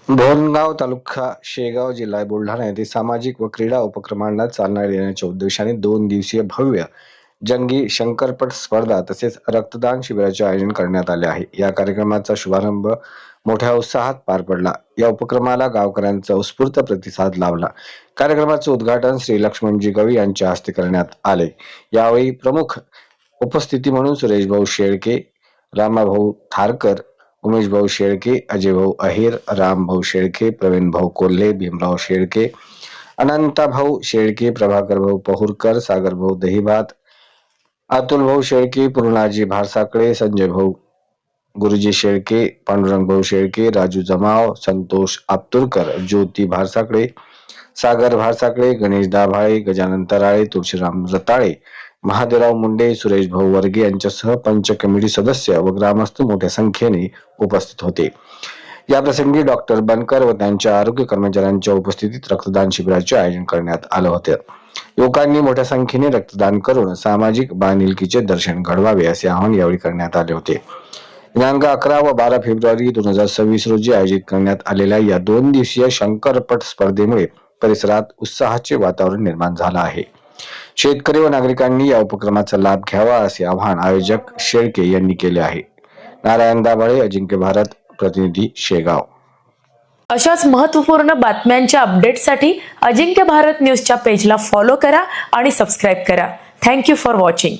धोरणगाव तालुका शेगाव जिल्हा बुलढाणा येथे सामाजिक व क्रीडा उपक्रमांना चालना देण्याच्या उद्देशाने 2 दिवसीय भव्य जंगी शंकरपट स्पर्धा तसेच रक्तदान शिबिराचे आयोजन करण्यात आले आहे। या कार्यक्रमाचा शुभारंभ मोठ्या उत्साहात पार पडला। या उपक्रमाला गावकऱ्यांचा उत्स्फूर्त प्रतिसाद लाभला। कार्यक्रमाचे उद्घाटन श्री लक्ष्मणजी गवळी यांच्या हस्ते करण्यात आले। यावेळी प्रमुख उपस्थिती म्हणून सुरेश भाऊ शेळके, रामाभाऊ थारकर, उमेश भाऊ शेळके, अजय भाऊ अहिर, राम भाऊ शेळके, प्रवीण भाऊ कोल्हे, भीमराव शेळके, अनंता भाऊ शेळके, प्रभाकर भाऊ पहुरकर, सागर भाऊ दहिभात, अतुल भाऊ शेळके, पूर्णाजी भारसाकळे, संजय भाऊ गुरुजी शेळके, पांडुरंग भाऊ शेळके, राजू जमाव, संतोष आपतुरकर, ज्योती भारसाकळे, सागर भारसाकळे, गणेश दाभाळे, गजानन तराळे, तुळशीराम रताळे, महादेवराव मुंडे, सुरेश भाऊ वर्गे यांच्यासह पंच कमिटी सदस्य व ग्रामस्थ मोठ्या संख्येने उपस्थित होते। या प्रसंगी डॉक्टर बनकर व त्यांच्या आरोग्य कर्मचाऱ्यांच्या उपस्थितीत रक्तदान शिबिराचे आयोजन करण्यात आले होते। युवकांनी मोठ्या संख्येने रक्तदान करून सामाजिक बांधिलकीचे दर्शन घडवावे असे आवाहन यावेळी करण्यात आले होते। दिनांक 11 व 12 फेब्रुवारी 2026 रोजी आयोजित करण्यात आलेल्या या 2 दिवसीय शंकरपट स्पर्धेमुळे परिसरात उत्साहाचे वातावरण निर्माण झाले आहे। शेतकरी व नागरिकांनी या उपक्रमाचा लाभ घ्यावा असे आवाहन आयोजक शेळके यांनी केले आहे। नारायण दाभाळे, अजिंक्य भारत, प्रतिनिधी शेगाव। अशाच महत्त्वपूर्ण बातम्यांच्या अपडेटसाठी अजिंक्य भारत न्यूजच्या पेजला फॉलो करा आणि सबस्क्राईब करा। Thank you for watching.